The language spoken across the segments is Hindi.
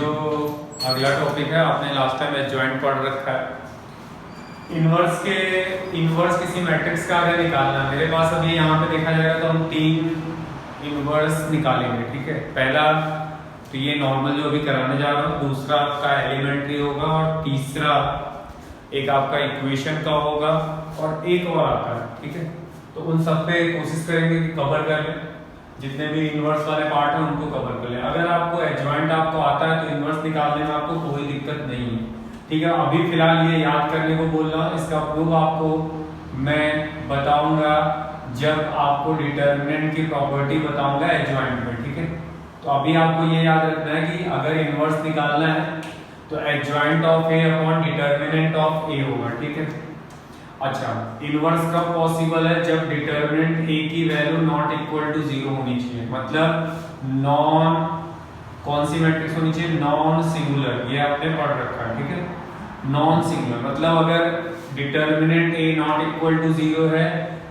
जो अगला टॉपिक है आपने लास्ट टाइम एडजॉइंट पढ़ रखा है। इनवर्स किसी मैट्रिक्स का अगर निकालना है, मेरे पास अभी यहाँ पे देखा जाएगा तो हम 3 इनवर्स निकालेंगे। ठीक है, पहला तो ये नॉर्मल जो अभी कराने जा रहा हूँ, दूसरा आपका एलिमेंट्री होगा और तीसरा एक आपका इक्वेशन का होगा और एक और आता है। ठीक है, तो उन सब पे कोशिश करेंगे कि कवर कर लें, जितने भी इनवर्स वाले पार्ट हैं उनको कवर कर लें। अगर आपको एडजॉइंट आपको आता है तो इनवर्स निकालने में आपको कोई दिक्कत नहीं है। ठीक है, अभी फिलहाल ये याद करने को बोल रहा हूँ, इसका प्रूफ आपको मैं बताऊंगा जब आपको डिटर्मिनेंट की प्रॉपर्टी बताऊंगा एडजॉइंट में। ठीक है, तो अभी आपको ये याद रखना है कि अगर इनवर्स निकालना है तो adjoint of A upon determinant of A होगा। ठीक है, अच्छा, इनवर्स कब पॉसिबल है? जब डिटर्मिनेंट ए की वैल्यू नॉट इक्वल टू 0 होनी चाहिए, मतलब नॉन कौन सी मैट्रिक्स होनी चाहिए? Non singular. ये आपने पढ़ रखा है। ठीक है, नॉन सिंगुलर मतलब अगर determinant A not equal to 0 है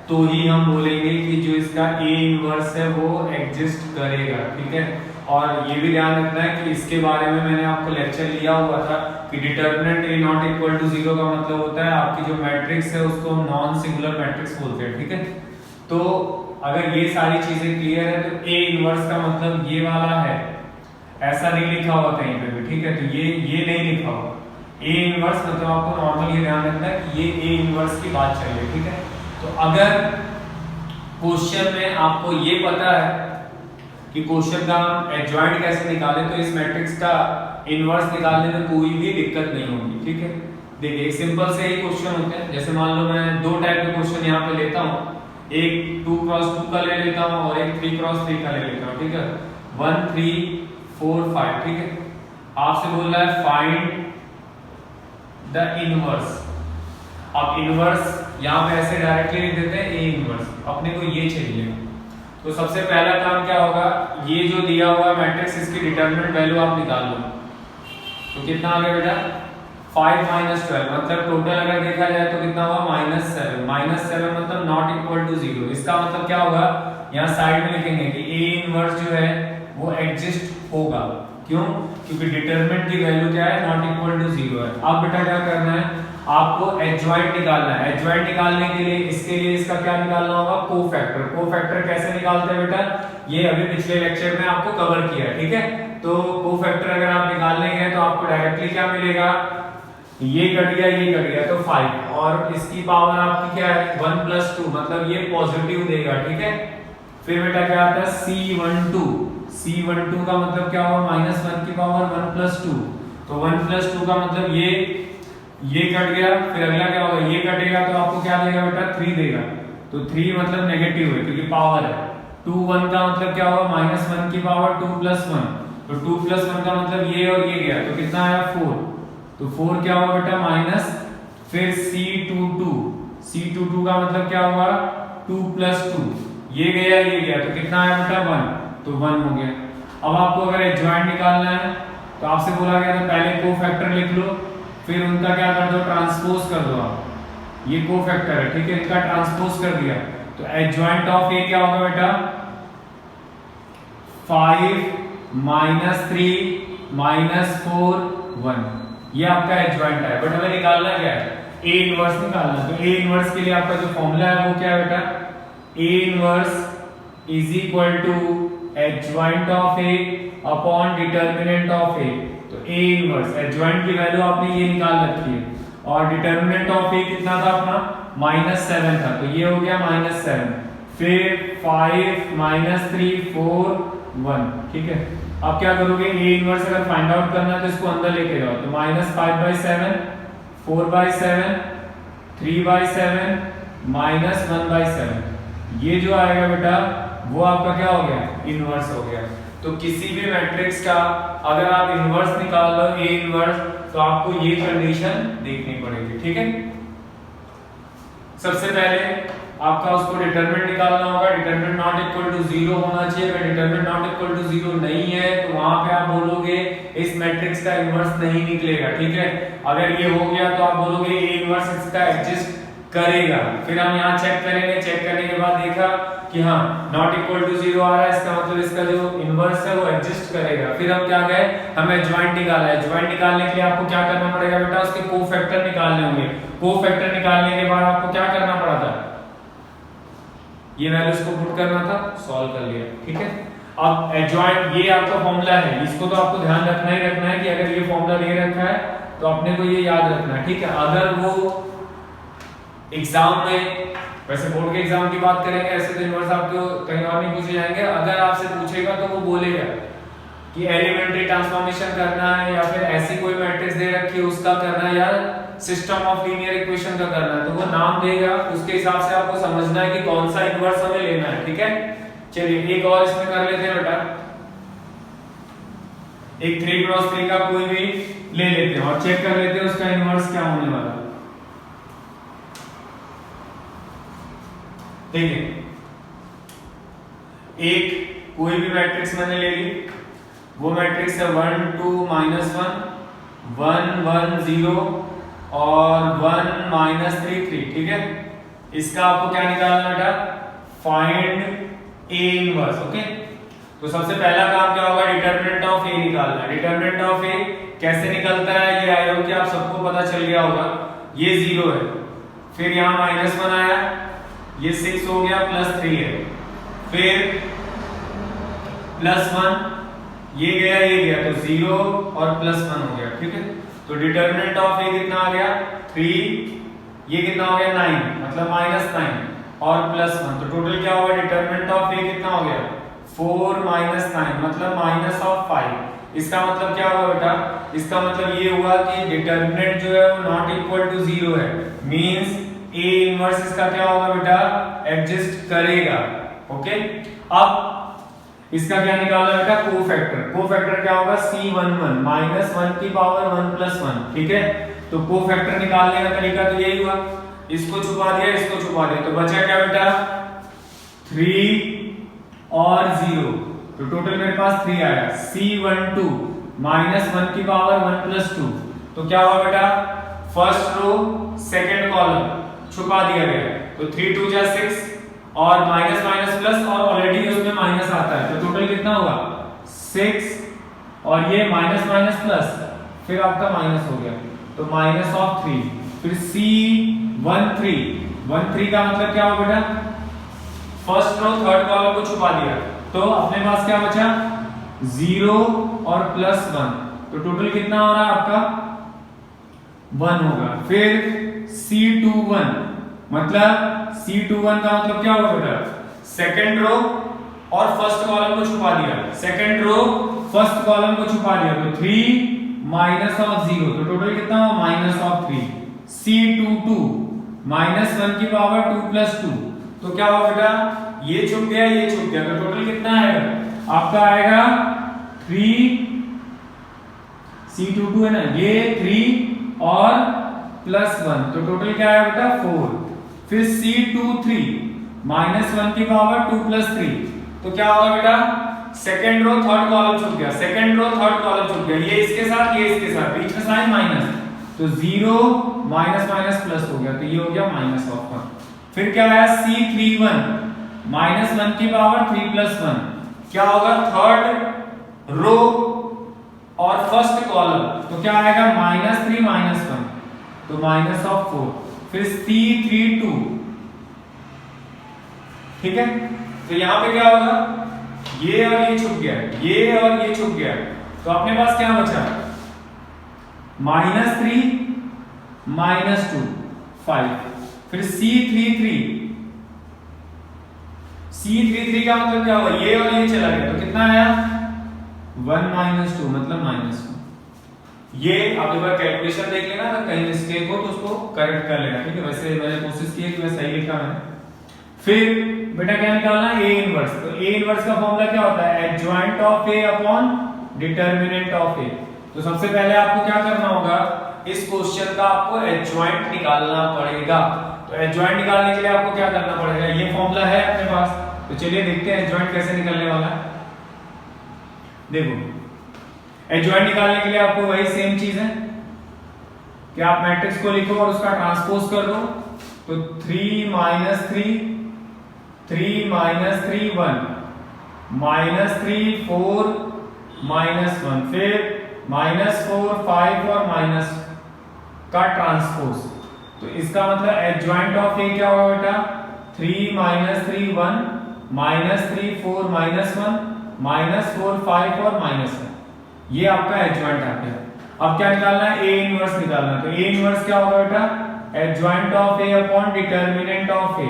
तो ही हम बोलेंगे कि जो इसका ए इनवर्स है वो एग्जिस्ट करेगा। ठीक है, और ये भी ध्यान रखना है कि इसके बारे में मैंने आपको लेक्चर लिया हुआ था कि determinant A not equal to 0 का मतलब होता है आपकी जो मैट्रिक्स है उसको हम नॉन सिंगुलर मैट्रिक्स बोलते हैं। ठीक है, तो अगर ये सारी चीजें क्लियर है तो ए इनवर्स का मतलब ये वाला है, ऐसा नहीं लिखा हुआ कहीं पे भी। ठीक है, तो ये नहीं लिखा हुआ ए इनवर्स, मतलब आपको नॉर्मल ये ध्यान रखना है कि ये ए इनवर्स की बात चल रही है। ठीक है, तो अगर क्वेश्चन में आपको ये पता है कि क्वेश्चन का हम एडजॉइंट कैसे निकालें तो इस मैट्रिक्स का इनवर्स निकालने में कोई भी दिक्कत नहीं होगी। ठीक है, देखिए एक सिंपल से ही क्वेश्चन होते हैं, जैसे मान लो मैं 2 टाइप के क्वेश्चन यहाँ पे लेता हूँ, एक 2x2 का ले लेता हूँ और एक 3x3 का ले लेता हूँ। ठीक है, 1 3 4 5। ठीक है, आपसे बोल रहा है फाइंड द इनवर्स। अब इनवर्स यहाँ पे ऐसे डायरेक्टली लिख देते हैं ए इनवर्स, अपने को ये चाहिए। तो सबसे पहला काम क्या होगा, ये जो दिया हुआ मैट्रिक्स इसकी डिटरमिनेंट वैल्यू आप निकाल लो। तो कितना आ गया बेटा? 5 - 12, मतलब टोटल अगर देखा जाए तो कितना हुआ? -7। -7 मतलब नॉट इक्वल टू 0। इसका मतलब क्या होगा, यहाँ साइड में लिखेंगे कि ए इनवर्स जो है वो एग्जिस्ट होगा। क्यों? क्योंकि डिटरमिनेंट की वैल्यू क्या है? नॉट इक्वल टू 0 है। अब बेटा क्या करना है, आपको एडजॉइंट निकालना है। एडजॉइंट निकालने के लिए इसके लिए इसका क्या निकालना होगा? कोफैक्टर। कोफैक्टर कैसे निकालते हैं बेटा? ये अभी पिछले लेक्चर में आपको कवर किया है। ठीक है, तो कोफैक्टर अगर आप निकालने गए तो आपको डायरेक्टली क्या मिलेगा? ये कट गया, ये कट गया तो 5, और इसकी पावर आपकी क्या है? 1 + 2, मतलब ये पॉजिटिव देगा। ठीक है, फिर बेटा क्या आता है? C12। C12 का मतलब क्या होगा? -1 की पावर 1 + 2, तो 1 + 2 का मतलब ये कट गया, फिर अगला क्या होगा? ये कटेगा तो आपको क्या देगा बेटा? 3 देगा। तो 3 मतलब नेगेटिव है क्योंकि पावर है। 2 1 का मतलब क्या होगा? -1 की पावर 2 + 1, तो 2 + 1 का मतलब ये और ये गया तो कितना आया? 4। तो 4 क्या होगा बेटा? माइनस, फिर C22 का मतलब क्या होगा? 2 + 2, ये गया ये गया तो कितना आया बेटा? 1, तो 1 हो गया। अब आपको अगर एडजॉइंट निकालना है तो आपसे बोला गया था पहले कोफैक्टर लिख लो, फिर उनका क्या कर दो? ट्रांसपोज कर दो। आप ये कोफैक्टर है, ठीक है, इनका ट्रांसपोज कर दिया तो एडजॉइंट ऑफ ए क्या होगा बेटा? 5 - 3 - 4 1। ये आपका एडजॉइंट है, बट हमें निकालना क्या है? ए इनवर्स निकालना। तो ए इनवर्स के लिए आपका जो फॉर्मूला है वो क्या है बेटा? A inverse is equal to adjoint of A upon determinant of A. तो ए इनवर्स एडजॉइंट की वैल्यू आपने ये निकाल रखी है और डिटर्मिनेंट ऑफ ए कितना था अपना? -7 था, तो ये हो गया -7, फिर 5 - 3 4 1। ठीक है, अब क्या करोगे? ए इनवर्स अगर फाइंड आउट करना है तो इसको अंदर लेके जाओ, तो -5/7 4/7 3/7 -1/7, ये जो आएगा बेटा वो आपका क्या हो गया? इनवर्स हो गया। तो किसी भी मैट्रिक्स का अगर आप इनवर्स निकाल लो ए इनवर्स, तो आपको ये कंडीशन देखनी पड़ेगी। ठीक है, सबसे पहले आपका उसको डिटरमिनेंट निकालना होगा। डिटरमिनेंट नॉट इक्वल टू 0 होना चाहिए। अगर डिटरमिनेंट नॉट इक्वल टू 0 नहीं है तो वहां पे आप बोलोगे इस मैट्रिक्स का इनवर्स नहीं निकलेगा। ठीक है, अगर ये हो गया तो आप बोलोगे ए इनवर्स इसका एग्जिस्ट करेगा। फिर हम यहाँ चेक करेंगे, चेक करने के बाद देखा कि हाँ नॉट इक्वल टू 0 आ रहा है, इसका मतलब इसका जो इनवर्स है वो एग्जिस्ट करेगा। फिर हम क्या गए, हमें ज्वाइंट निकाला है। ज्वाइंट निकालने के लिए आपको क्या करना पड़ेगा बेटा, उसके कोफैक्टर निकालने होंगे। कोफैक्टर निकालने के बाद आपको क्या करना पड़ा था, ये वैल्यूज को पुट करना था, सॉल्व कर लिया। ठीक है, अब एडजॉइंट ये आपका फॉर्मूला है, इसको तो आपको ध्यान रखना ही रखना है कि अगर ये फॉर्मूला दे रखा है तो अपने को ये याद रखना है। ठीक है, अगर वो एग्जाम में, वैसे बोर्ड के एग्जाम की बात करेंगे, ऐसे तो इनवर्स आपको कहीं और नहीं पूछे जाएंगे, अगर आपसे पूछेगा तो वो बोलेगा कि एलिमेंट्री ट्रांसफॉर्मेशन करना है या फिर ऐसी कोई मैट्रिक्स दे रखी है उसका करना है या सिस्टम ऑफ लीनियर इक्वेशन का करना है, तो वो नाम देगा, उसके हिसाब से आपको समझना है कि कौन सा इनवर्स हमें लेना है। ठीक है, चलिए एक और इसमें कर लेते हैं बेटा, एक 3x3 का कोई भी ले लेते हैं और चेक कर लेते हैं उसका इनवर्स क्या होने वाला है। ठीक है, एक कोई भी मैट्रिक्स मैंने ले ली, वो मैट्रिक्स है 1 2 -1 1 1 0 और 1 -3 3। ठीक है, इसका आपको क्या निकालना बेटा, फाइंड ए इनवर्स। ओके, तो सबसे पहला काम क्या होगा, डिटरमिनेंट ऑफ ए निकालना। डिटरमिनेंट ऑफ ए कैसे निकलता है, ये आई होगी, आप सबको पता चल गया होगा, ये 0 है, फिर यहाँ -1 आया, ये 6 हो गया, +3 है, फिर +1, ये गया तो 0 और +1 हो गया। ठीक है, तो डिटरमिनेंट ऑफ ए कितना आ गया 3, ये कितना हो गया 9, मतलब -9 और +1, तो टोटल क्या होगा, डिटरमिनेंट ऑफ ए कितना हो गया 4 - 9 मतलब -5। इसका मतलब क्या हुआ बेटा, इसका मतलब ये हुआ कि डिटरमिनेंट जो है वो नॉट इक्वल टू 0 है, मींस ए इनवर्स इसका क्या होगा बेटा, एग्जिस्ट करेगा। ओके, अब इसका क्या निकालना बेटा, कोफैक्टर। कोफैक्टर क्या होगा, C11 -1 की पावर 1 + 1। ठीक है, तो कोफैक्टर निकालने का तरीका तो यही हुआ, इसको छुपा दिया, इसको छुपा दिया, तो बचा क्या बेटा 3 और 0, तो टोटल मेरे पास 3 आया। C12 -1 की पावर 1 + 2, तो क्या हुआ बेटा, फर्स्ट रो सेकंड कॉलम छुपा दिया गया, तो 3 2 जा 6 और माइनस माइनस प्लस, और ऑलरेडी उसमें माइनस आता है, तो टोटल कितना होगा 6 और ये माइनस माइनस प्लस, फिर आपका माइनस हो गया, तो -3। फिर C13 का मतलब क्या होगा बेटा, फर्स्ट रो थर्ड कॉलम को छुपा दिया, तो अपने पास क्या बचा 0 और +1, तो टोटल कितना हो रहा है आपका 1 होगा। फिर C21 मतलब C21 का मतलब क्या होगा बेटा, सेकंड रो और फर्स्ट कॉलम को छुपा दिया, सेकंड रो फर्स्ट कॉलम को छुपा दिया, तो 3 -0, तो टोटल कितना हुआ -3। C22 -1 की पावर 2 + 2, तो क्या होगा बेटा, ये छुप गया, ये छुप गया, तो टोटल कितना आएगा आपका, आएगा 3, C22 है ना, ये 3 और +1, तो टोटल क्या आया बेटा 4। फिर C23 -1 की पावर 2 + 3, तो क्या होगा बेटा, सेकंड रो थर्ड कॉलम छुप गया, सेकंड रो थर्ड कॉलम छुप गया, ये इसके साथ, ये इसके साथ, बीच में साइन माइनस, तो 0 -+ हो गया, तो ये हो गया -1। फिर क्या आया C31 -1 की पावर 3 + 1, क्या होगा थर्ड रो और फर्स्ट कॉलम, तो क्या आएगा -3 -1, तो -4। फिर C32, ठीक है, तो यहां पे क्या होगा, ये और ये छुप गया, ये और ये छुप गया, तो अपने पास क्या बचा -3 -2 5। फिर C33 का मतलब क्या हुआ, ये और ये चला गया, तो कितना आया 1 - 2 मतलब -1। ये आप एक बार कैलकुलेशन देख लेना, अगर कहीं मिस्टेक हो तो उसको करेक्ट कर लेना, ठीक है, वैसे मैंने कोशिश की है कि मैं सही लिखा है। फिर बेटा क्या निकालना है, ए इनवर्स, तो ए इनवर्स का फॉर्मूला क्या होता है, adjoint of A upon determinant of A. तो सबसे पहले आपको क्या करना होगा, इस क्वेश्चन का आपको एडजॉइंट निकालना पड़ेगा। तो एडजॉइंट निकालने के लिए आपको क्या करना पड़ेगा, ये फॉर्मूला है अपने पास, तो चलिए देखते हैं एडजॉइंट कैसे निकलने वाला है। देखो एडजॉइंट निकालने के लिए आपको वही सेम चीज है कि आप मैट्रिक्स को लिखो और उसका ट्रांसपोज कर दो, तो 3 माइनस 3 3 माइनस 3 1 माइनस 3 4 माइनस 1 फिर माइनस 4 5 और माइनस का ट्रांसपोज। तो इसका मतलब एडजॉइंट ऑफ ए क्या होगा बेटा 3 माइनस 3 1 माइनस 3 4 माइनस 1 माइनस 4 5 और माइनस 1, ये आपका एडजॉइंट आ गया। अब क्या निकालना है ए इनवर्स निकालना है। तो ए इनवर्स क्या होगा बेटा adjoint of A upon determinant of A.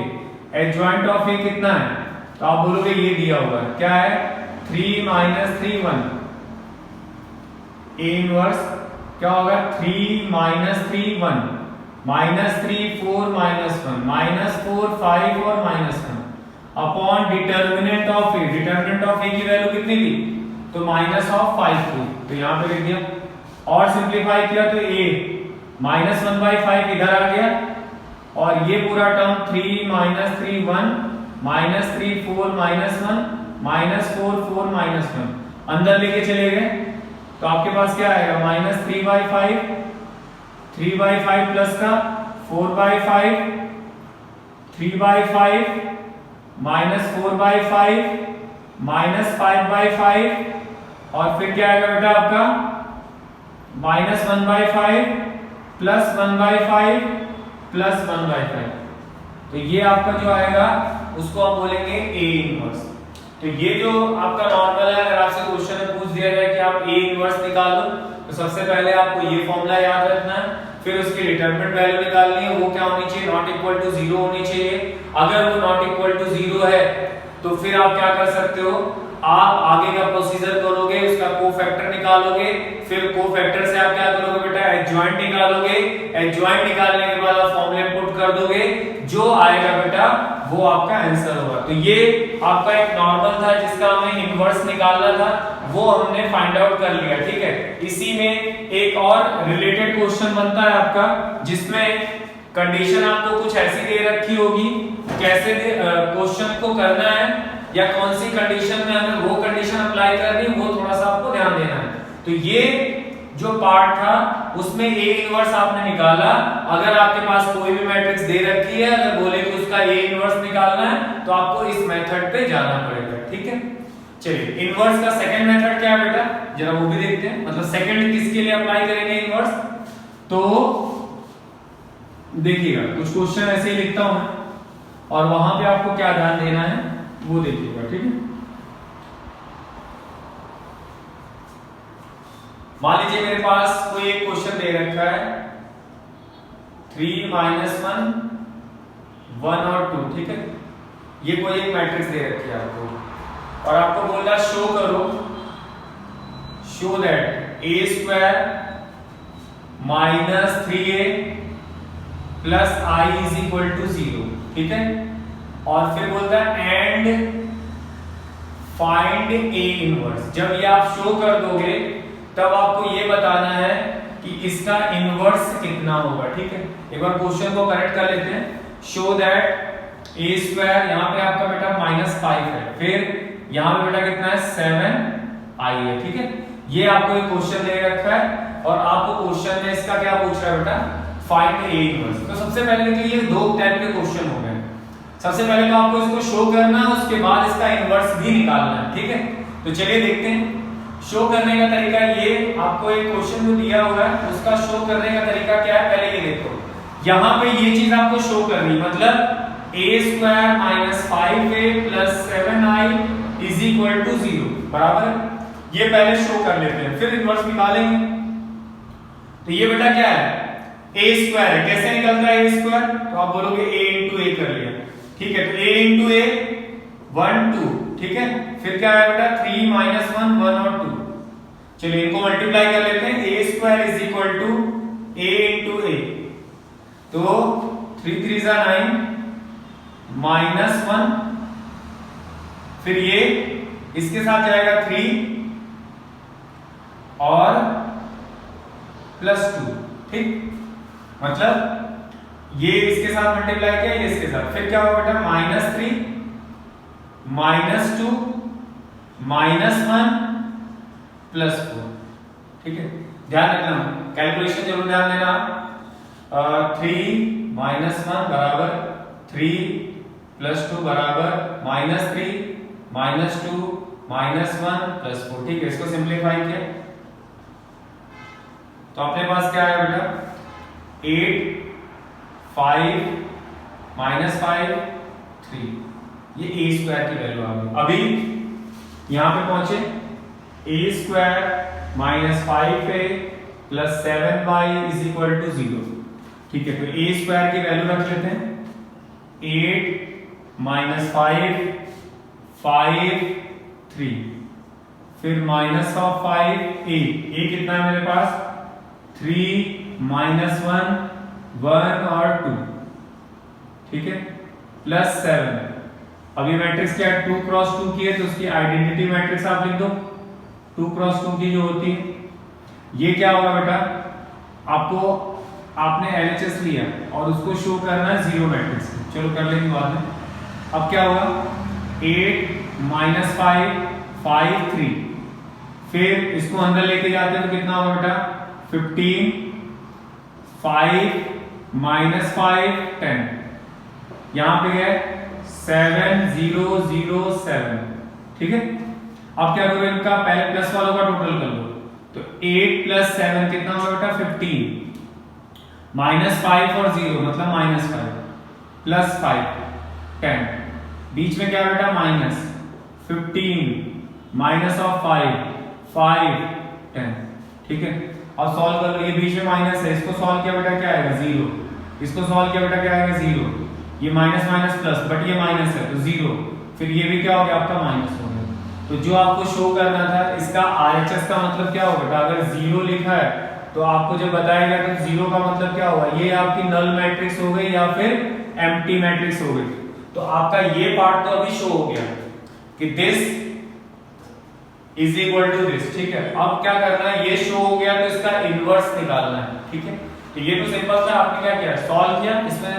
Adjoint of A कितना है तो आप बोलोगे ये दिया होगा क्या है 3 माइनस 3 1। ए इनवर्स क्या होगा 3 माइनस 3 1 माइनस 3 4 माइनस 1 माइनस 4 5 और minus 1 upon determinant of A. Determinant of A की वैल्यू कितनी थी तो माइनस ऑफ 5 थी, तो यहां पे लिख दिया और सिंपलीफाई किया तो a माइनस 1/5 इधर आ गया और ये पूरा term 3 minus 3 1 minus 3 4 minus 1 minus 4 4 minus 1 अंदर लेके चले गए तो आपके पास क्या आएगा माइनस 3/5 3/5 प्लस का 4/5 3/5 माइनस 4/5 माइनस 5/5 और फिर क्या आएगा बेटा आपका माइनस 1/5 प्लस 1/5 प्लस 1/5। तो ये आपका जो आएगा उसको हम बोलेंगे ए इनवर्स। तो ये जो आपका नॉर्मल है, अगर आपसे क्वेश्चन में पूछ दिया जाए कि आप ए इनवर्स निकालो तो सबसे पहले आपको ये फॉर्मूला याद रखना है, फिर उसकी डिटरमिनेंट वैल्यू निकालनी है, वो क्या होनी चाहिए नॉट इक्वल टू 0 होनी चाहिए। अगर वो नॉट इक्वल टू 0 है तो फिर आप क्या कर सकते हो आप आगे का प्रोसीजर करोगे, उसका कोफैक्टर निकालोगे, फिर कोफैक्टर से आप क्या करोगे बेटा एडजॉइंट निकालोगे, एडजॉइंट निकालने के बाद आप फॉर्मूले पुट कर दोगे, जो आएगा बेटा वो आपका आंसर होगा। तो ये आपका एक नॉर्मल था जिसका हमें इनवर्स निकालना था, वो हमने फाइंड आउट कर लिया, ठीक है। इसी में एक और रिलेटेड क्वेश्चन बनता है आपका जिसमें कंडीशन आपको कुछ ऐसी दे रखी होगी, कैसे क्वेश्चन को करना है या कौन सी कंडीशन में हमें वो कंडीशन अप्लाई करनी है, वो थोड़ा सा आपको ध्यान देना है। तो ये जो पार्ट था उसमें ए इनवर्स आपने निकाला। अगर आपके पास कोई भी मैट्रिक्स दे रखी है, अगर बोले कि उसका ए इनवर्स निकालना है तो आपको इस मेथड पे जाना पड़ेगा, ठीक है। चलिए इनवर्स का सेकंड मेथड क्या है बेटा जरा वो भी देखते हैं, मतलब सेकंड किसके लिए अप्लाई करेंगे इनवर्स। तो देखिएगा कुछ क्वेश्चन ऐसे ही लिखता हूं और वहां पे आपको क्या ध्यान देना है वो देखिएगा, ठीक है। मान लीजिए मेरे पास कोई एक क्वेश्चन दे रखा है 3 माइनस 1 1 और 2, ठीक है। ये कोई एक मैट्रिक्स दे रखी है आपको और आपको बोला शो करो, show that a square minus 3a plus i is equal to 0, ठीक है। और फिर बोलता है एंड फाइंड ए इनवर्स। जब ये आप शो कर दोगे तब आपको ये बताना है कि इसका इनवर्स कितना होगा, ठीक है। एक बार क्वेश्चन को करेक्ट कर लेते हैं। शो दैट ए स्क्वायर, यहां पे आपका बेटा -5 है, फिर यहां पे बेटा कितना है 7i है, ठीक है। ये आपको एक क्वेश्चन दे रखा है और आपको क्वेश्चन में इसका क्या पूछ रहा है बेटा फाइंड ए इनवर्स। तो सबसे पहले तो ये दो टाइप के क्वेश्चन हो गए। सबसे पहले तो आपको इसको शो करना है, उसके बाद इसका इनवर्स भी निकालना है, ठीक है। तो चलिए देखते हैं शो करने का तरीका। ये आपको एक क्वेश्चन जो दिया हुआ है उसका शो करने का तरीका क्या है पहले ये देखो। यहां पे ये चीज आपको शो करनी, मतलब a square minus 5a plus 7i is equal to 0 बराबर है। ये पहले शो कर लेते हैं फिर इनवर्स निकालेंगे। तो ये बेटा क्या है a स्क्वायर है, कैसे निकलता है a स्क्वायर, तो आप बोलोगे a into a कर लिया, ठीक है। तो a into a 1 2, ठीक है। फिर क्या है बेटा 3 माइनस 1 1 और 2। चलिए इनको मल्टीप्लाई कर लेते हैं। a square is equal to a into a, तो 3 3 जा 9 माइनस 1, फिर ये इसके साथ जाएगा 3 और प्लस 2, ठीक। मतलब ये इसके साथ मल्टीप्लाई किया, ये इसके साथ, फिर क्या होगा बेटा -3 -2 -1 प्लस 4, ठीक है। ध्यान रखना कैलकुलेशन जरूर ध्यान देना। 3 -1 बराबर 3 +2 बराबर -3 -2 -1 +4। ठीक है, इसको सिंप्लीफाई किया तो अपने पास क्या आया बेटा 8 5 -5 3। ये a स्क्वायर की वैल्यू आ गई। अभी यहां पे पहुंचे a स्क्वायर -5a + 7y = 0। ठीक है, तो a स्क्वायर की वैल्यू रख लेते हैं 8 -5 5 3 फिर -5 a कितना है मेरे पास 3 -1 1 और 2। ठीक है, +7। अभी मैट्रिक्स क्या है 2 क्रॉस 2 की है तो उसकी आइडेंटिटी मैट्रिक्स आप लिख दो 2 क्रॉस 2 की जो होती है। ये क्या होगा बेटा आपको आपने LHS लिया और उसको शो करना है जीरो मैट्रिक्स। चलो कर लेंगे बाद में। अब क्या होगा 8 -5 5 3 फिर इसको अंदर लेके जाते हैं तो कितना होगा बेटा 15 5 -5 10 यहां पे है 7 0 0 7। ठीक है, अब क्या करो इनका पहले प्लस वालों का टोटल कर लो तो 8 + 7 कितना होगा बेटा 15 -5 और 0 मतलब -5 +5 10 बीच में क्या बेटा -15 -5 5 10। ठीक है, अब सॉल्व कर लो। ये बीच में माइनस है, इसको सॉल्व किया बेटा क्या आएगा 0, इसको सॉल्व किया बेटा क्या आएगा 0। ये माइनस माइनस प्लस बट ये माइनस है तो 0। फिर ये भी क्या हो गया आपका माइनस हो गया। तो जो आपको शो करना था इसका RHS का मतलब क्या होगा बेटा अगर 0 लिखा है तो आपको जब बताया गया तो 0 का मतलब क्या होगा ये आपकी नल मैट्रिक्स हो गई या फिर एम्प्टी मैट्रिक्स हो गई। तो आपका ये पार्ट तो अभी शो हो गया कि दिस = दिस। ठीक है, अब क्या करना है ये शो हो गया तो इसका इनवर्स निकालना है। ठीक है, तो ये तो सिंपल था, आपने क्या किया सॉल्व किया। इसमें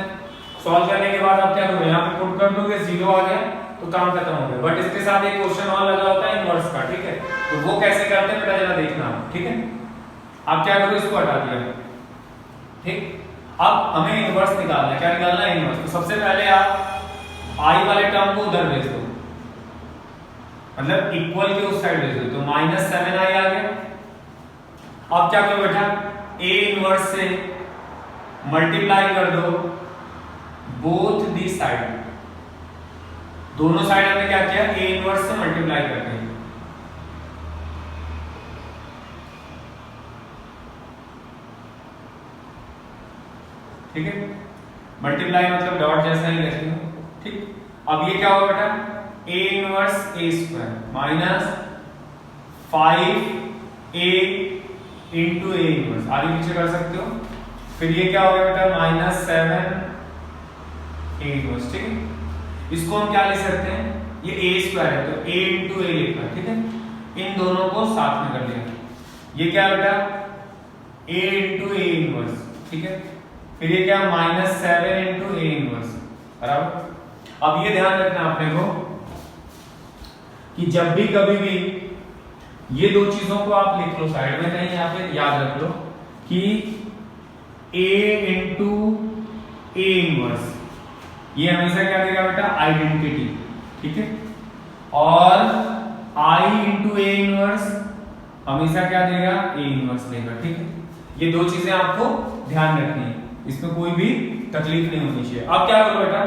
सॉल्व करने के बाद आप क्या करोगे यहाँ पे पुट कर दोगे 0 आ गया तो काम खत्म हो गया। बट इसके साथ एक क्वेश्चन और लगा होता है इनवर्स का। ठीक है, तो वो कैसे करते हैं बेटा जरा देखना। ठीक है, आप क्या करो इसको हटा दिया। ठीक, अब हमें इनवर्स निकालना है। क्या निकालना है इनवर्स। तो सबसे पहले आप i वाले टर्म को उधर भेज दो मतलब इक्वल के उस साइड भेज दो तो -7i आ गया। अब क्या करो बेटा a इनवर्स से मल्टीप्लाई कर दो बोथ दी साइड। दोनों साइड हमने क्या किया a इनवर्स से मल्टीप्लाई करते हैं। ठीक है, मल्टीप्लाई मतलब डॉट जैसा ही लिखते हो। ठीक, अब ये क्या होगा बेटा a inverse a square -5a into a inverse आगे पीछे कर सकते हो। फिर ये क्या हो गया बेटा -7a इनवर्स। ठीक है, इसको हम क्या लिख सकते हैं ये a स्क्वायर है तो a इंटू a लिखना। ठीक है, इन दोनों को साथ में कर लिया। ये क्या बेटा a इंटू a इनवर्स। ठीक है, फिर ये क्या -7 इंटू a इनवर्स बराबर। अब ये ध्यान रखना अपने को कि जब भी कभी भी ये दो चीजों को आप लिख लो साइड में कहीं यहाँ पे याद रख लो कि a इंटू a इनवर्स ये हमेशा क्या देगा बेटा आइडेंटिटी। ठीक है, और i इंटू a इनवर्स हमेशा क्या देगा a इनवर्स देगा। ठीक है, ये दो चीजें आपको ध्यान रखनी है, इसमें कोई भी तकलीफ नहीं होनी चाहिए। अब क्या करो बेटा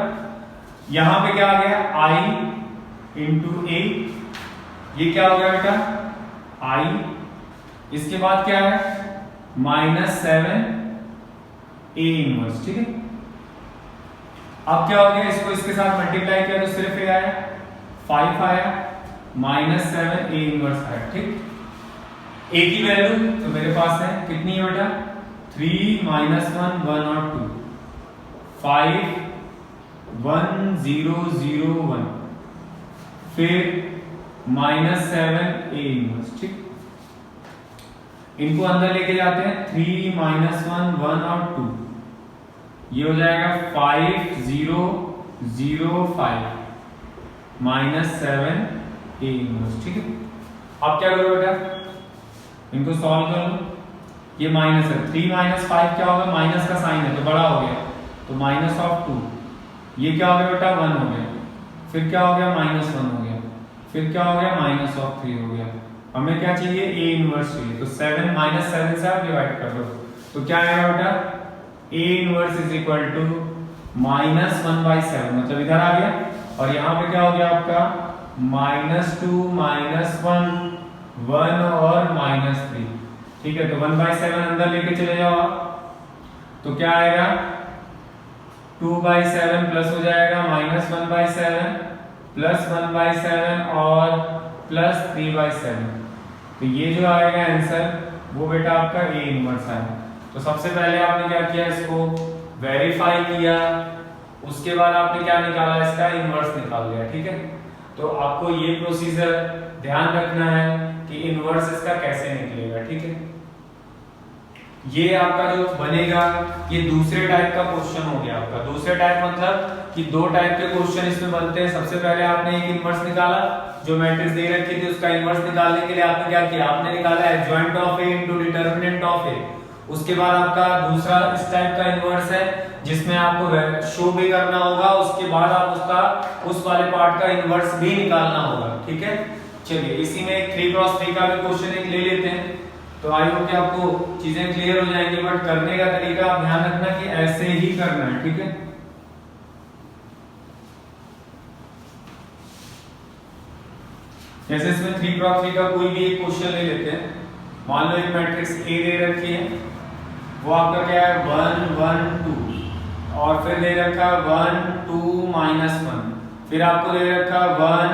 यहां पे क्या आ गया i इंटू a ये क्या हो गया बेटा i। इसके बाद क्या है -7a इनवर्स। ठीक है, अब क्या हो गया इसको इसके साथ मल्टीप्लाई किया तो सिर्फ ये आया 5 आया -7a इनवर्स आया। ठीक, a की वैल्यू तो मेरे पास है कितनी है बेटा 3 -1 1 और 2 5 1 0 0 1 फिर -7a इनवर्स। ठीक, इनको अंदर लेके जाते हैं 3 -1 1 और 2 ये हो जाएगा 5 0 0 5 -7a इनवर्स। ठीक है, अब क्या करो बेटा इनको सॉल्व कर लो। ये माइनस है 3 - 5 क्या होगा माइनस का साइन है तो बड़ा हो गया तो तो माइनस ऑफ 2, ये क्या हो गया बेटा 1 हो गया, फिर क्या हो गया -1 हो गया, फिर क्या हो गया -3 हो गया। हमें क्या चाहिए, A इनवर्स चाहिए, तो 7 -7 से आप डिवाइड कर दो, तो क्या आएगा बेटा A inverse is equal to -1/7, मतलब इधर आ गया, और यहाँ पे क्या हो गया आपका -2 -1 1 और -3, ठीक है। तो 1/7 अंदर लेके चले जाओ आप, तो क्या आएगा 2/7 प्लस हो जाएगा -1/7 प्लस 1/7 और प्लस 3/7, तो ये जो आएगा आंसर वो बेटा आपका A इनवर्स आएगा। तो सबसे पहले आपने क्या किया, इसको वेरीफाई किया, उसके बाद आपने क्या निकाला, इसका इनवर्स निकाल लिया, ठीक है। तो आपको ये प्रोसीजर ध्यान रखना है कि इनवर्स इसका कैसे निकलेगा, ठीक है। ये आपका जो बनेगा ये दूसरे टाइप का क्वेश्चन हो गया आपका। दूसरे टाइप मतलब कि दो टाइप के क्वेश्चन इसमें बनते हैं। सबसे पहले आपने एक इनवर्स निकाला, जो मैट्रिक्स दे रखी थी उसका इनवर्स निकालने के लिए आपने क्या किया, आपने निकाला adjoint of A into determinant of A. उसके बाद आपका दूसरा इस टाइप का इनवर्स है जिसमें आपको शो भी करना होगा, उसके बाद आप उसका उस वाले पार्ट का इनवर्स भी निकालना होगा, ठीक है। चलिए इसी में 3x3 का भी क्वेश्चन एक ले लेते हैं, तो आई होप कि आपको चीजें क्लियर हो जाएंगी। बट करने का तरीका आप ध्यान रखना कि ऐसे ही करना है, ठीक है। जैसे इसमें 3x3 का कोई भी एक क्वेश्चन ले लेते हैं। मान लो एक मैट्रिक्स A दे रखी है, वो आपका क्या है 1 1 2, और फिर दे रखा 1 2 -1, फिर आपको दे रखा 1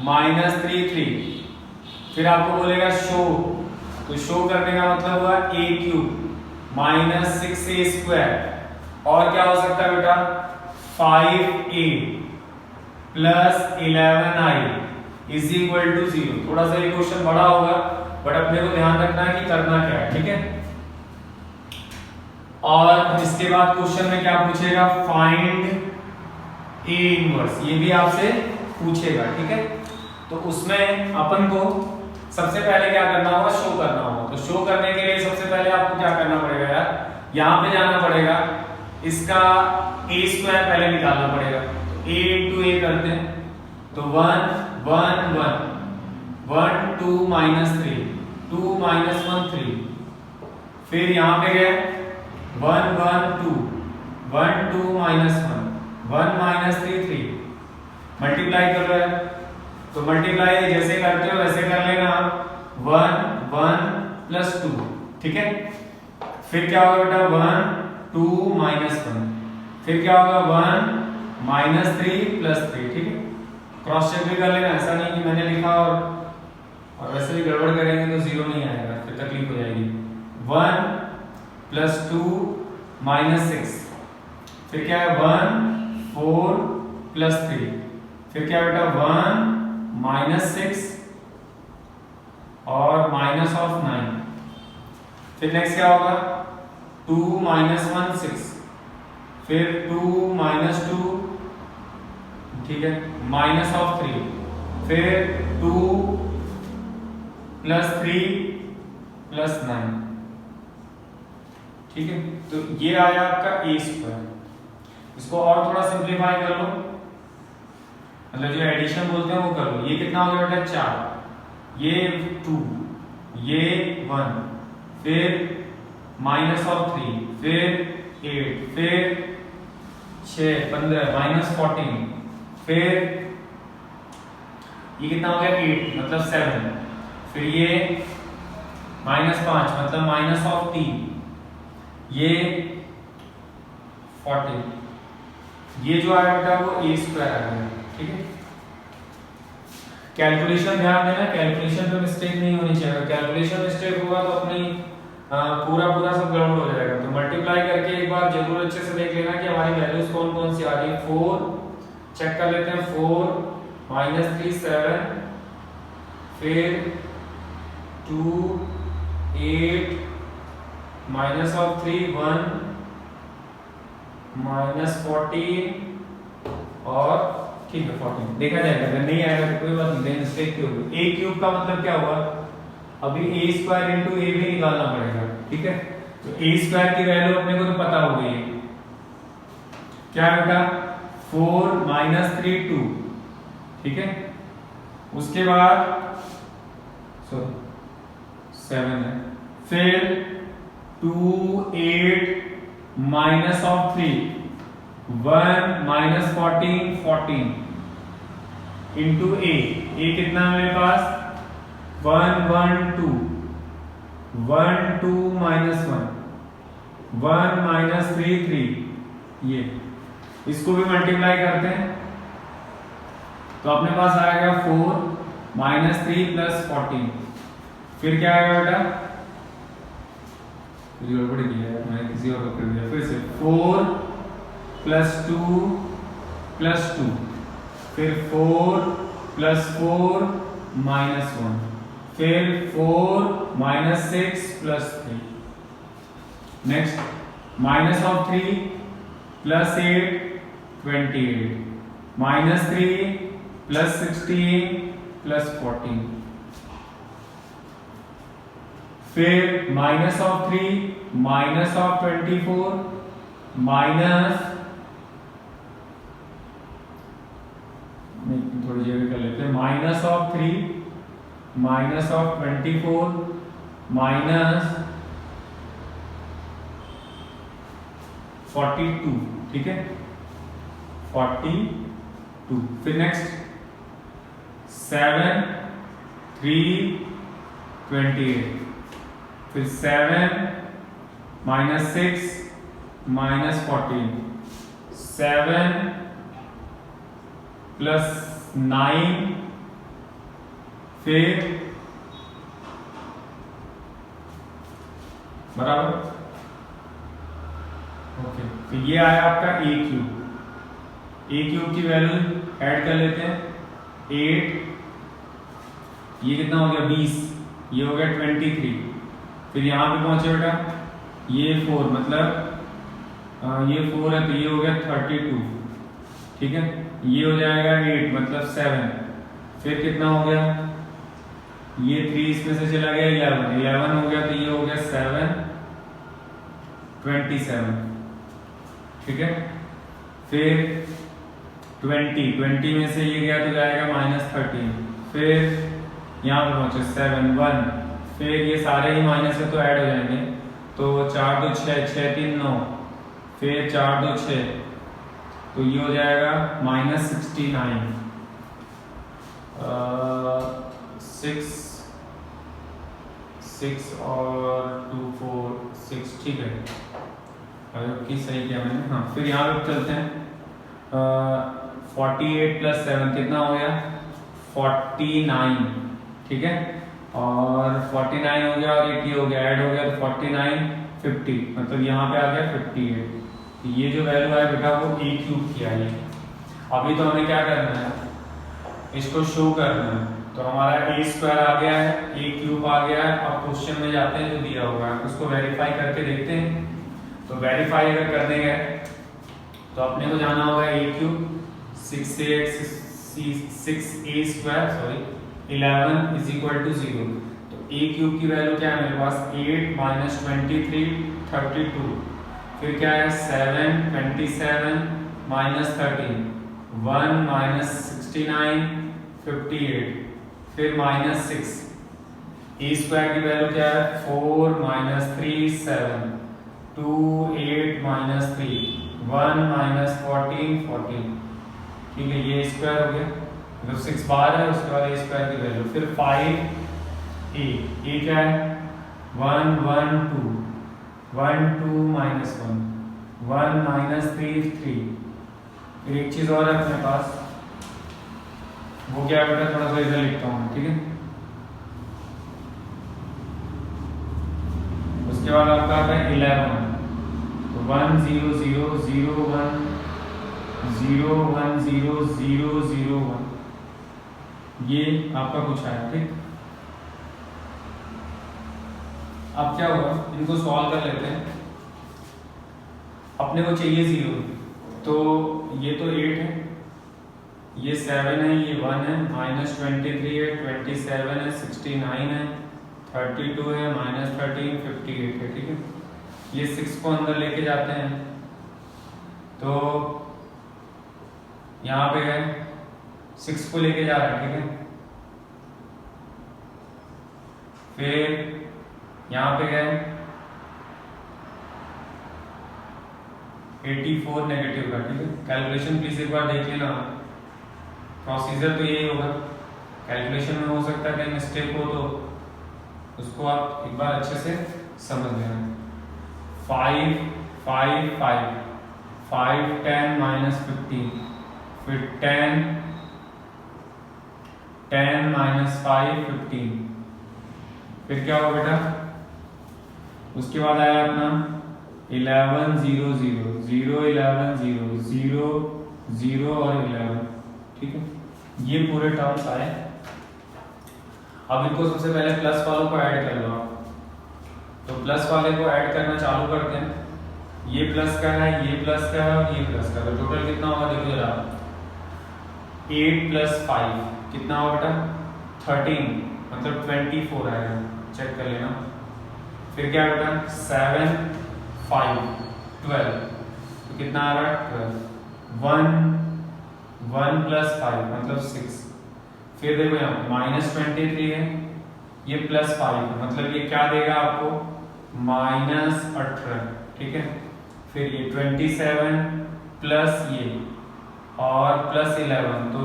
-3 3, फिर आपको बोलेगा शो, तो शो करने का मतलब हुआ a³ -6a², और क्या हो सकता है बेटा 5a plus 11i is equal to 0। थोड़ा सा ये क्वेश्चन बड़ा होगा, बट अपने को ध्यान रखना है कि करना क्या है, ठीक है। और इसके बाद क्वेश्चन में क्या पूछेगा, फाइंड A इनवर्स, ये भी आपसे पूछेगा, ठीक है। तो उसमें अपन को सबसे पहले क्या करना होगा, शो करना होगा। तो शो करने के लिए सबसे पहले आपको क्या करना पड़ेगा यार, यहाँ पे जाना पड़ेगा, इसका a² पहले निकालना पड़ेगा। तो a into a करते हैं, तो 1 1 1 1 2 -3 2 -1 3, फिर यहाँ पे गए 1 1 2 1 2 -1 1 -3 3, मल्टीप्लाई कर रहे हैं, तो मल्टीप्लाई जैसे करते हो वैसे कर लेना आप 1 1 प्लस 2, ठीक है। फिर क्या होगा बेटा 1 2 -1, फिर क्या होगा 1 -3 प्लस 3, ठीक है। क्रॉस चेक भी कर लेना, ऐसा नहीं कि मैंने लिखा और वैसे भी गड़बड़ करेंगे तो 0 नहीं आएगा, फिर तकलीफ हो जाएगी। 1 प्लस 2 -6, फिर क्या है 1 4 प्लस 3, फिर क्या बेटा 1 -6 और -9, फिर नेक्स्ट क्या होगा 2 -1 6, फिर 2 -2, ठीक है, -3, फिर 2 प्लस 3 प्लस 9, ठीक है। तो ये आया आपका a²। इसको और थोड़ा सिंप्लीफाई कर लो, मतलब जो एडिशन बोलते हैं वो कर लो। ये कितना हो गया बेटा 4, ये 2, ये 1, फिर -3, फिर 8, फिर 6 15 -14, फिर ये कितना हो गया 8 मतलब 7, फिर ये -5 मतलब -3, ये 40, ये जो आया बेटा वो a² आ गया, ठीक है। कैलकुलेशन ध्यान देना, कैलकुलेशन पे मिस्टेक नहीं होनी चाहिए। कैलकुलेशन मिस्टेक होगा तो अपनी पूरा सब गड़बड़ हो जाएगा। तो मल्टीप्लाई करके एक बार जरूर अच्छे से देख लेना कि हमारी वैल्यूज कौन कौन सी आ रही है। 4 चेक कर लेते हैं, 4 -3 7, फिर 2 8 -3 1 -14 और ठीक है 14, देखा जाएगा, अगर नहीं आएगा तो कोई बात नहीं, मिस्टेक क्यों होगी। a³ का मतलब क्या हुआ, अभी a² into a भी निकालना पड़ेगा, ठीक है। तो a² की वैल्यू अपने को तो पता हो गई है, क्या बेटा 4 माइनस 3 2, ठीक है। उसके बाद 7 है, फिर 2 8 माइनस ऑफ 3 1 माइनस 14 14 इंटू ए कितना है मेरे पास 1 1 2 1 2 माइनस 1 1 माइनस 3 3, ये इसको भी मल्टीप्लाई करते हैं तो अपने पास आएगा 4 माइनस 3 प्लस 14, फिर क्या आएगा बेटा गड़बड़ किया है मैंने, किसी और को कर दिया, फिर से 4 प्लस 2 प्लस 2, फिर 4 प्लस 4 माइनस 1, फिर 4 minus 6 plus 3, next minus of 3 plus 8 28, minus 3 plus 16 plus 14, फिर minus of 3 minus of 24 minus, थोड़ी जगह कर लेते हैं, minus of 3 minus of 24 minus 42, ठीक है 42, फिर नेक्स्ट 7 3 28, फिर 7 माइनस 6 माइनस 14, 7 प्लस 9, फिर बराबर, ओके। तो ये आया आपका ए क्यूब की वैल्यू ऐड कर लेते हैं, 8, ये कितना हो गया 20, ये हो गया 23, फिर यहाँ पे पहुंचे बेटा ये 4, मतलब ये 4 है तो ये हो गया 32, ठीक है, ये हो जाएगा 8 मतलब 7, फिर कितना हो गया ये 3 इसमें से चला गया 11 हो गया तो ये हो गया 7 27, ठीक है, फिर 20 में से ये गया तो जाएगा माइनस 13, फिर यहाँ पे पहुंचे 7 1, फिर ये सारे ही माइनस है तो ऐड हो जाएंगे, तो 4 2 6 6 3 9, फिर 4 2 6, तो ये हो जाएगा माइनस 69, 6 और 2 4 6, ठीक है, की सही किया मैंने, हाँ। फिर यहाँ पे चलते हैं, 48 प्लस 7 कितना हो गया 49, ठीक है, और 49 हो गया और 80 हो गया, ऐड हो गया तो 49 50, मतलब यहाँ पे आ गया 58, तो ये जो वैल्यू है बेटा वो ए क्यूब की आई है। अभी तो हमें क्या करना है, इसको शो करना है, तो हमारा ए स्क्वायर आ गया है, ए क्यूब आ गया है। अब क्वेश्चन में जाते हैं जो दिया हुआ है उसको वेरीफाई करके देखते हैं। तो वेरीफाई अगर करने गए तो अपने को जाना होगा A cube 6a square sorry 11 is equal to 0। तो ए क्यूब की वैल्यू क्या है मेरे पास 8 माइनस 23 32, फिर क्या है 7 27 माइनस 13 1 माइनस 69 58, फिर माइनस 6। ए स्क्वायर की वैल्यू क्या है 4 माइनस 3 7 2 8 माइनस 3 1 माइनस 14 14, ठीक है, ये स्क्वायर हो गया, मतलब 6 बार है, उसके बाद ए स्क्वायर की वैल्यू, फिर 5 ए क्या है 1 1 2 1 2 माइनस 1 1 माइनस 3 3। फिर एक चीज और है अपने पास, वो क्या बेटा थोड़ा सा इधर लिखता हूँ, ठीक है। उसके बाद आपका आता है 11, तो 1 0 0 0 1 0 1 0 0 0 1, ये आपका कुछ आया, ठीक। अब क्या हुआ, इनको सॉल्व कर लेते हैं। अपने को चाहिए 0, तो ये तो 8 है, ये 7 है, ये 1 है, माइनस 23 है, 27 है, 69 है, 32 है, माइनस 13 58 है, ठीक है। ये 6 को अंदर लेके जाते हैं तो यहाँ पे गए 6 को लेके जा रहे हैं, ठीक है। फिर यहाँ पे गए 84 नेगेटिव का, ठीक है। कैलकुलेशन प्लीज एक बार देख लेना, प्रोसीजर तो यही होगा। कैलकुलेशन में हो सकता है कहीं मिस्टेक हो तो उसको आप एक बार अच्छे से समझ लेना। 5 5 5 5 10 माइनस 15, फिर 10 10 माइनस 5 15, फिर क्या होगा बेटा, उसके बाद आया अपना 11 0 0 0 11 0 0 0 और 11, ठीक है। ये पूरे टर्म्स आए। अब इनको सबसे पहले प्लस वालों को ऐड कर लो आप। तो प्लस वाले को ऐड करना चालू करते हैं। ये प्लस का है, ये प्लस का है और ये प्लस का है। तो टोटल कितना होगा देखो जरा, 8 प्लस 5 कितना होगा बेटा, 13, मतलब 24 आएगा, चेक कर लेना। फिर क्या बेटा, 7 5 12, तो कितना आ रहा है 12, 1 प्लस 5 मतलब 6। फिर देखो यहाँ -23 है, ये +5 मतलब ये क्या देगा आपको, -18, ठीक है। फिर ये 27 प्लस ये और +11, तो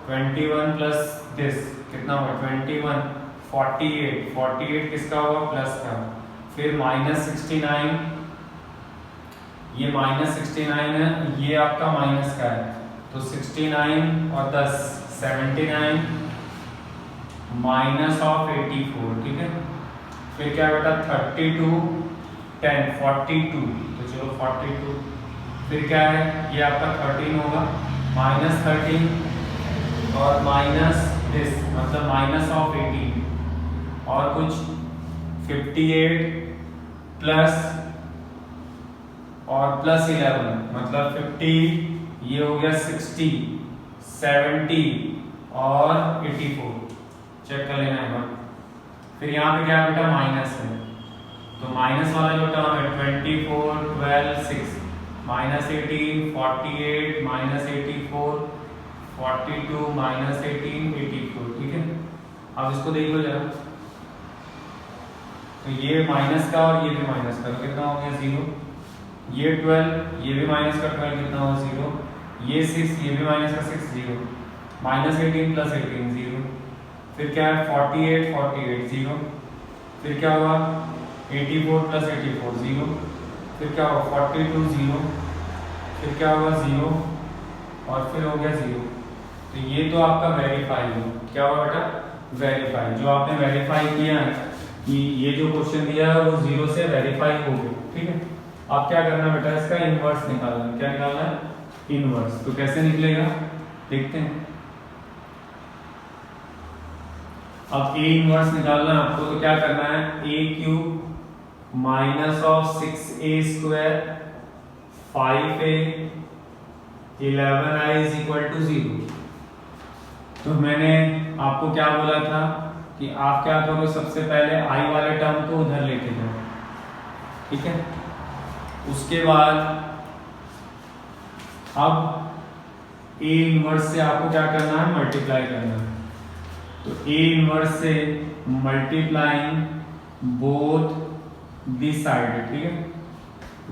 21 प्लस दिस कितना होगा 21, 48 48 किसका होगा, प्लस का। फिर -69, ये -69 है, ये आपका माइनस का है, तो 69 और 10 79 माइनस ऑफ 84, ठीक है। फिर क्या बेटा 32 10 42, तो चलो 42। फिर क्या है, ये आपका 13 होगा, -13 और माइनस दिस मतलब माइनस ऑफ 18 और कुछ 58 प्लस और +11 मतलब 50, ये हो गया 60 70 और 84, चेक कर लेना एक बार। फिर यहाँ पे क्या बेटा माइनस है, तो माइनस वाला जो टर्म है 24 12 6 -18 48 -84 42 -18 84, ठीक है। अब इसको देख लो जरा, तो ये माइनस का और ये भी माइनस का, तो कितना हो गया 0। ये 12, ये भी माइनस का 12 कितना होगा 0। ये 6, ये भी माइनस का 6 0, -18 प्लस 18 0। फिर क्या है 48 48 0। फिर क्या हुआ 84 प्लस 84 0। फिर क्या हुआ 42 0। फिर क्या हुआ 0 और फिर हो गया 0। तो ये तो आपका वेरीफाई है, क्या हुआ बेटा, वेरीफाई। जो आपने वेरीफाई किया है कि ये जो क्वेश्चन दिया है वो 0 से वेरीफाई हो गया, ठीक है। अब क्या करना बेटा, इसका इनवर्स निकालना है। क्या निकालना है, इनवर्स। तो कैसे निकलेगा देखते हैं। अब ए इनवर्स निकालना है आपको, तो क्या करना है, a³ minus of 6a² 5a 11i is equal to 0। तो मैंने आपको क्या बोला था कि आप क्या करो, सबसे पहले i वाले टर्म को उधर लेके जाओ, ठीक है। उसके बाद अब a इनवर्स से आपको क्या करना है, मल्टीप्लाई करना है। तो a इनवर्स से मल्टीप्लाइंग बोथ दिस साइड, ठीक है।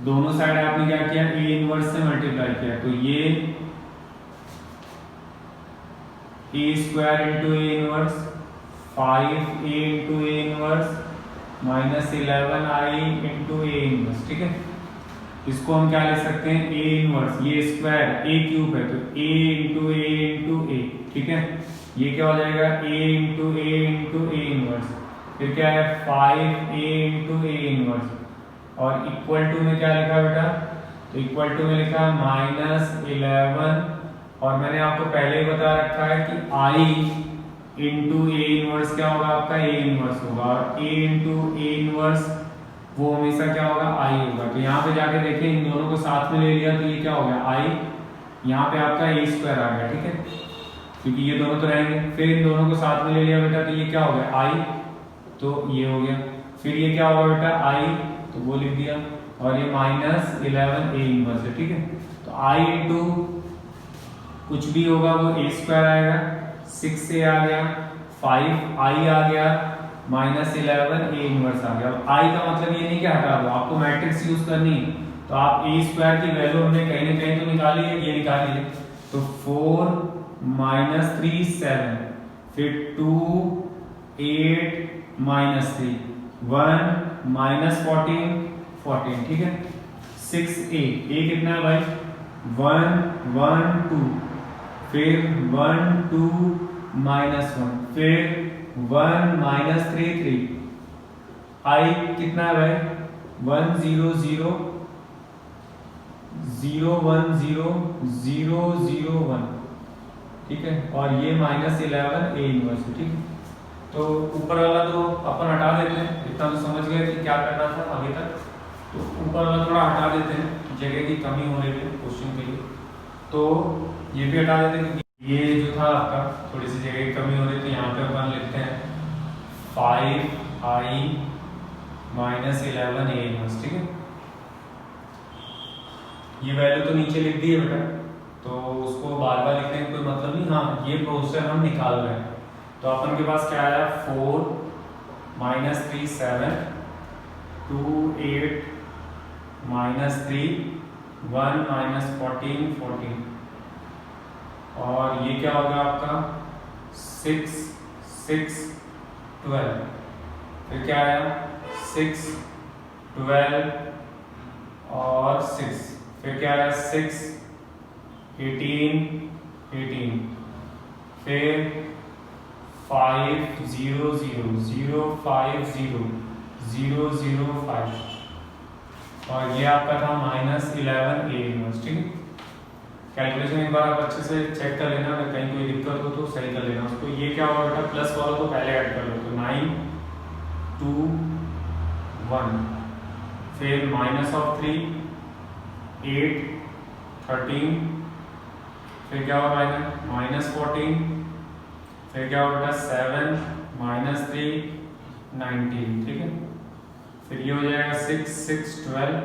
दोनों साइड आपने क्या किया, a इनवर्स से मल्टीप्लाई किया, तो ये a² into a inverse 5a into a inverse minus 11i into a inverse, ठीक है। इसको हम क्या ले सकते हैं, a इनवर्स, ये स्क्वायर a³ है तो a into a into a, ठीक है। ये क्या हो जाएगा a into a into a inverse. फिर क्या है 5a इंटू a इनवर्स और इक्वल टू में क्या लिखा बेटा, तो इक्वल टू में लिखा -11 और मैंने आपको पहले ही बता रखा है कि i इंटू a इनवर्स क्या होगा, आपका a इनवर्स होगा और a इंटू a इनवर्स वो हमेशा क्या होगा, i होगा। तो यहाँ पे जाके देखिए इन दोनों को साथ में ले लिया तो ये क्या हो गया i, यहाँ पे आपका a² आ गया, ठीक है, क्योंकि ये दोनों तो रहेंगे। फिर इन दोनों को साथ में ले लिया बेटा तो ये क्या हो गया i, तो ये हो गया। फिर ये क्या होगा बेटा i, तो वो लिख दिया और ये -11 a इनवर्स है, ठीक है। तो i इंटू कुछ भी होगा वो a स्क्वायर आएगा, 6a आ गया, 5i आ गया, -11 a इनवर्स आ गया। अब i का मतलब ये नहीं कि हटा दो, आपको मैट्रिक्स यूज करनी है, तो आप a स्क्वायर की वैल्यू हमने कहीं ना कहीं तो निकाली है, ये निकाली है, तो 4 -3 7, फिर 2 8 -3 1 -14 14, ठीक है। 6a, a कितना है भाई 1 1 2, फिर 1 2 -1, फिर 1 -3 3, i कितना है भाई 1 0 0 0 1 0 0 0 1, ठीक है, और ये -11 a इनवर्स, ठीक है। तो ऊपर वाला तो अपन हटा देते हैं, इतना तो समझ गए कि क्या करना था आगे तक। तो ऊपर वाला थोड़ा हटा देते हैं, जगह की कमी हो रही है क्वेश्चन के लिए, तो ये भी हटा देते हैं। ये जो था आपका थोड़ी सी जगह की कमी हो रही थी, यहाँ पे अपन लिखते हैं 5i -11 a इनवर्स, ठीक है। ये वैल्यू तो नीचे लिख दी है बेटा, तो उसको बार बार लिखने का कोई मतलब नहीं। हाँ, ये प्रोसेस हम निकाल रहे हैं, तो अपन के पास क्या आया 4 -3 7, 2 8 -3 1 -14 14, और ये क्या होगा आपका 6 6 12, फिर क्या आया 6 12 और 6, फिर क्या आया 6 18 18, फिर 5 0 0 0 5 0 0 0 5, और ये आपका था -11 a इनवर्स, ठीक है। कैलकुलेशन एक बार आप अच्छे से चेक कर लेना, अगर कहीं कोई दिक्कत हो तो सही कर लेना उसको। ये क्या होगा बेटा प्लस वाला तो पहले ऐड कर लो, तो 9 2 1, फिर -3 8 13, फिर क्या होगा -14, फिर क्या होगा 7 -3 19, ठीक है। फिर ये हो जाएगा 6 6 12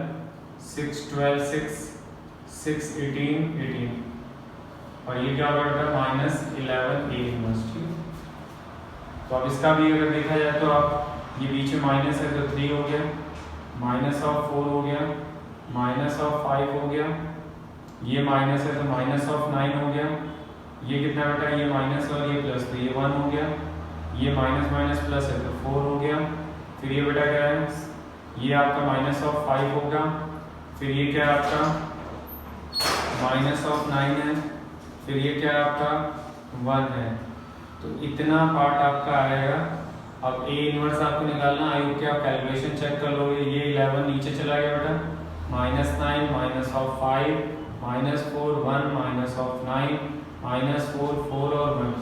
6 12 6 6 18 18, और ये क्या होगा -11 a इनवर्स, ठीक है। तो अब इसका भी अगर देखा जाए तो आप ये बीच में माइनस है तो 3 हो गया, -4 हो गया, -5 हो गया, ये माइनस है तो -9 हो गया, ये कितना बेटा ये माइनस और ये प्लस, तो ये 1 हो गया, ये माइनस माइनस प्लस है तो 4 हो गया, फिर ये बेटा क्या है ये आपका -5 होगा, फिर ये क्या है आपका -9 है, फिर ये क्या है आपका 1 है, तो इतना पार्ट आपका आएगा। अब a इनवर्स आपको निकालना, आई होप कि आप कैलकुलेशन चेक कर लोगे। ये 11 नीचे चला गया बेटा, -9 -5 -4 1 -9 -4 4 और 1,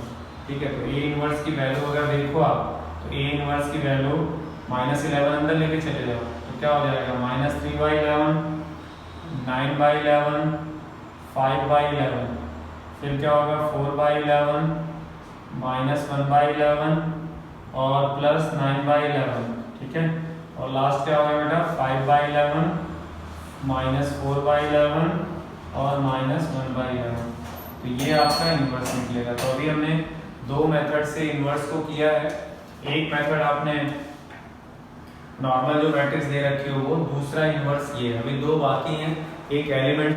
ठीक है। तो a इनवर्स की वैल्यू अगर देखो आप, तो a इनवर्स की वैल्यू -11 अंदर लेके चले जाओ, तो क्या हो जाएगा -3/11 9/11 5/11, फिर क्या होगा 4/11 -1/11 और प्लस 9/11, ठीक है। और लास्ट क्या होगा बेटा 5/11 -4/11 और -1/11, तो ये आपका इनवर्स निकलेगा। तो अभी हमने दो मेथड से इनवर्स को किया है, एक मेथड आपने नॉर्मल जो मैट्रिक्स दे रखी हो वो, दूसरा इनवर्स ये है। अभी दो बाकी हैं, एक एलिमेंट